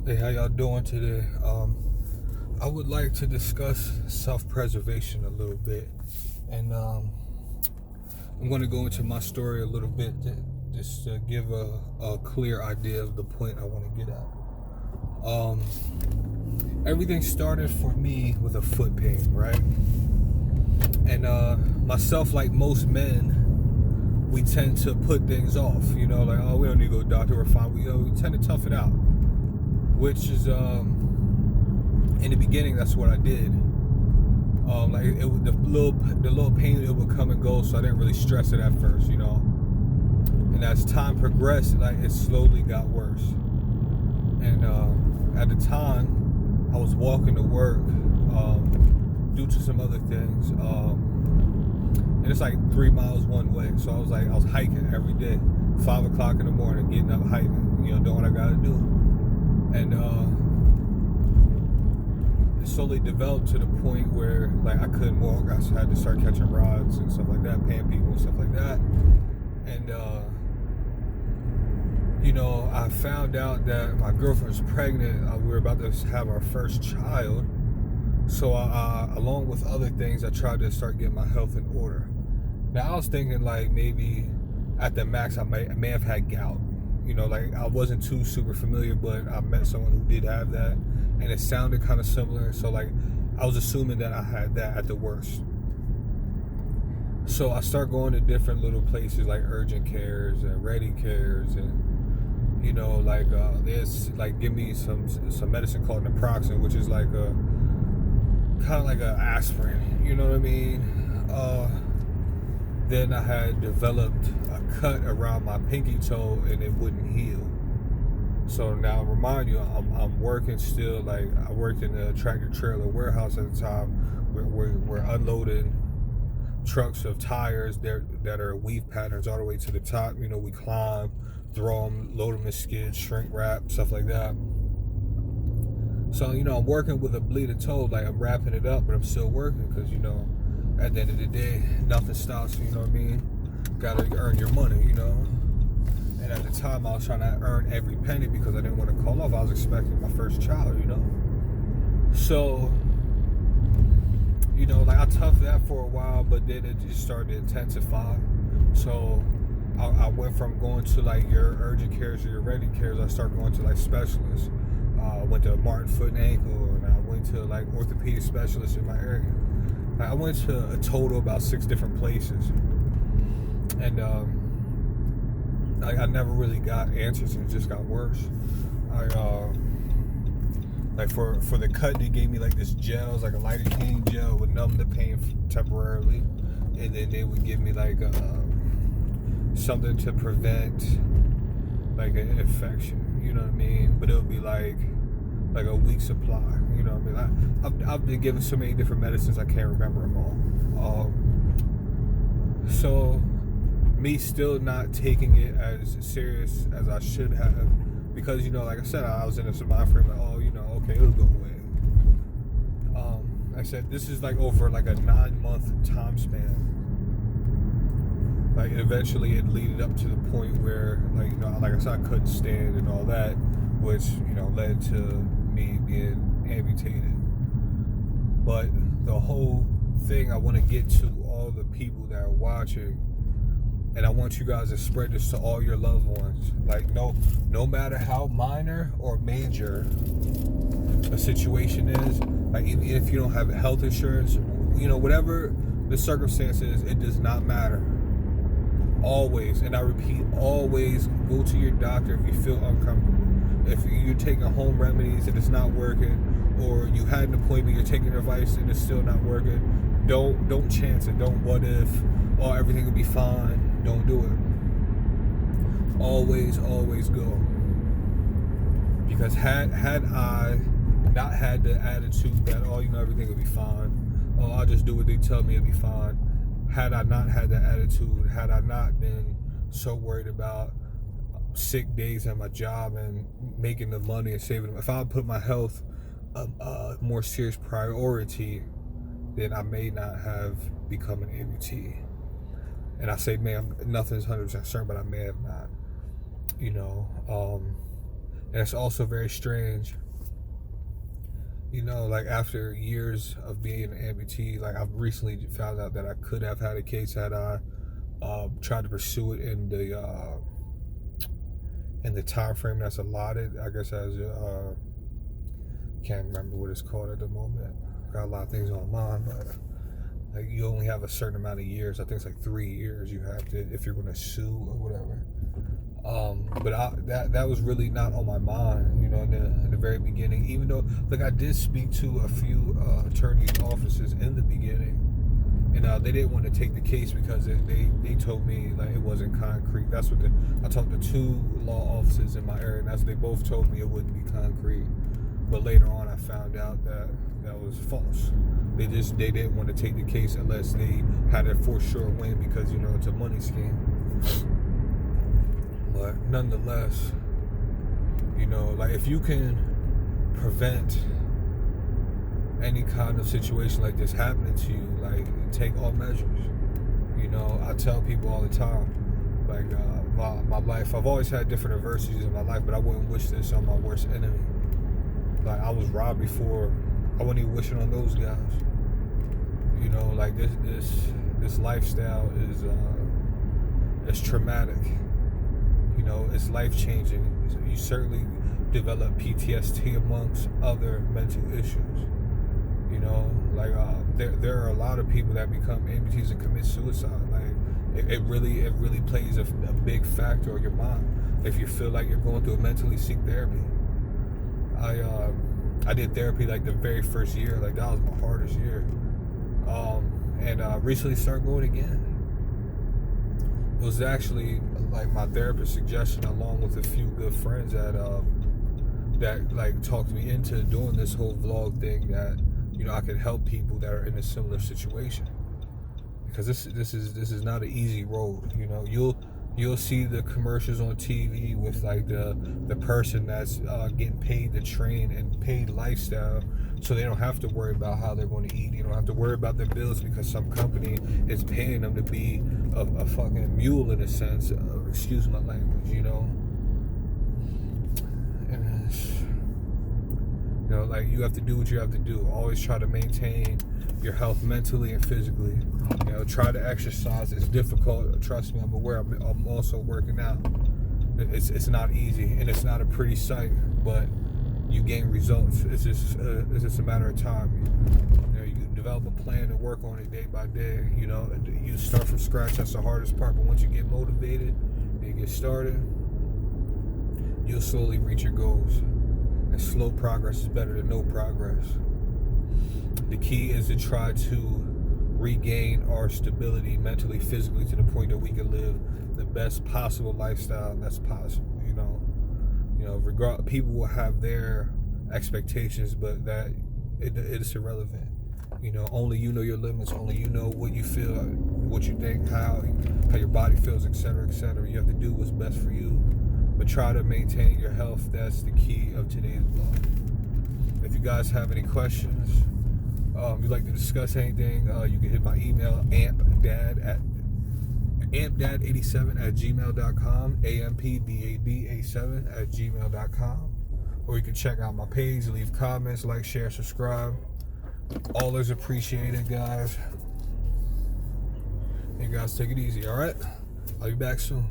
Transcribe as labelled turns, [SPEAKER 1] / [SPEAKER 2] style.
[SPEAKER 1] Hey, how y'all doing today? I would like to discuss self-preservation a little bit, and I'm going to go into my story a little bit just to give a clear idea of the point I want to get at. Everything started for me with a foot pain, right? And myself, like most men, we tend to put things off. You know, like, oh, we don't need to go to the doctor. We're fine. We tend to tough it out. Which is, in the beginning, that's what I did. Like the little pain, it would come and go, so I didn't really stress it at first, you know. And as time progressed, like it slowly got worse. And at the time, I was walking to work due to some other things, and it's like 3 miles one way. So I was hiking every day, 5 o'clock in the morning, getting up hiking, you know, doing what I gotta do. And it slowly developed to the point where, like, I couldn't walk. I had to start catching rides and stuff like that, paying people and stuff like that. And you know, I found out that my girlfriend was pregnant. We were about to have our first child. So along with other things, I tried to start getting my health in order. Now I was thinking, like, maybe at the max I may have had gout. You know, like, I wasn't too super familiar, but I met someone who did have that, and it sounded kind of similar. So, like, I was assuming that I had that at the worst. So I start going to different little places like urgent cares and ready cares, and, you know, like, there's, like, give me some medicine called naproxen, which is like a kind of like a aspirin. You know what I mean? Then I had developed a cut around my pinky toe, and it wouldn't heal. So now, remind you, I'm working still. Like, I worked in a tractor trailer warehouse at the time. We're unloading trucks of tires that are weave patterns all the way to the top. You know, we climb, throw them, load them in skids, shrink wrap, stuff like that. So, you know, I'm working with a bleeding toe. Like, I'm wrapping it up, but I'm still working because, you know, at the end of the day, nothing stops, you know what I mean? Gotta earn your money, you know? And at the time, I was trying to earn every penny because I didn't want to call off. I was expecting my first child, you know? So, you know, like, I toughed that for a while, but then it just started to intensify. So, I went from going to, like, your urgent cares or your ready cares. I started going to, like, specialists. I went to Martin Foot and Ankle, and I went to, like, orthopedic specialists in my area. I went to a total about 6 different places, and I never really got answers, and it just got worse. Like for the cut, they gave me like this gel, it's like a lidocaine gel, would numb the pain temporarily, and then they would give me like something to prevent like an infection. You know what I mean? But it would be like a week supply, you know what I mean? I've been given so many different medicines, I can't remember them all. So, me still not taking it as serious as I should have, because, you know, like I said, I was in a mind frame like, oh, you know, okay, it'll go away. Like I said, this is like over like a 9-month time span. Like, eventually it leaded up to the point where, like, you know, like I said, I couldn't stand and all that, which, you know, led to me being amputated. But the whole thing, I want to get to all the people that are watching, and I want you guys to spread this to all your loved ones. Like, no matter how minor or major a situation is, like, even if you don't have health insurance, you know, whatever the circumstances, it does not matter. Always, and I repeat, always go to your doctor if you feel uncomfortable. If you're taking home remedies and it's not working, or you had an appointment, you're taking advice and it's still not working, don't chance it. Don't what if, oh, everything will be fine. Don't do it. Always go. Because had I not had the attitude that, oh, you know, everything will be fine, oh, I'll just do what they tell me, it'll be fine. Had I not had that attitude, had I not been so worried about sick days at my job and making the money and saving them, if I put my health a more serious priority, then I may not have become an amputee. And I say, man, nothing's 100% certain, but I may have not. You know, And it's also very strange, you know, like after years of being an amputee, like I've recently found out that I could have had a case had I tried to pursue it in the time frame that's allotted. I guess as can't remember what it's called at the moment. Got a lot of things on mind, but like you only have a certain amount of years. I think it's like 3 years you have to if you're going to sue or whatever. But that was really not on my mind, you know, in the very beginning. Even though, like, I did speak to a few attorneys' offices in the beginning, and they didn't want to take the case because they told me like it wasn't concrete. That's what I talked to 2 law offices in my area, and that's what they both told me, it wouldn't be concrete. But later on, I found out that was false. They didn't want to take the case unless they had a for sure win because, you know, it's a money scheme. But nonetheless, you know, like if you can prevent any kind of situation like this happening to you, like take all measures. You know, I tell people all the time, like my life, I've always had different adversities in my life, but I wouldn't wish this on my worst enemy. Like I was robbed before, I wouldn't even wish it on those guys. You know, like this lifestyle is it's traumatic. You know, it's life-changing. You certainly develop PTSD amongst other mental issues. You know, like there are a lot of people that become amputees and commit suicide. Like it really plays a big factor on your mind. If you feel like you're going through it mentally, seek therapy. I did therapy like the very first year. Like that was my hardest year. And recently started going again. It was actually like my therapist's suggestion, along with a few good friends that like talked me into doing this whole vlog thing, that, you know, I could help people that are in a similar situation, because this is not an easy road. You know, you'll see the commercials on TV with like the person that's getting paid to train and paid lifestyle, so they don't have to worry about how they're going to eat. You don't have to worry about their bills because some company is paying them to be a fucking mule in a sense. Excuse my language, you know. And it's, you know, like you have to do what you have to do. Always try to maintain your health mentally and physically. You know, try to exercise. It's difficult. Trust me, I'm aware. I'm also working out. It's not easy, and it's not a pretty sight, but you gain results. It's just a matter of time. You know, you can develop a plan and work on it day by day. You know, you start from scratch. That's the hardest part. But once you get motivated and you get started, you'll slowly reach your goals. And slow progress is better than no progress. The key is to try to regain our stability mentally, physically, to the point that we can live the best possible lifestyle that's possible. You know, people will have their expectations, but that it's irrelevant. You know, only you know your limits. Only you know what you feel, what you think, how your body feels, etc., etc. You have to do what's best for you, but try to maintain your health. That's the key of today's vlog. If you guys have any questions, you'd like to discuss anything, you can hit my email, ampdad87@gmail.com, ampdad87@gmail.com, or you can check out my page, leave comments, like, share, subscribe. All is appreciated, guys. You guys take it easy, all right? I'll be back soon.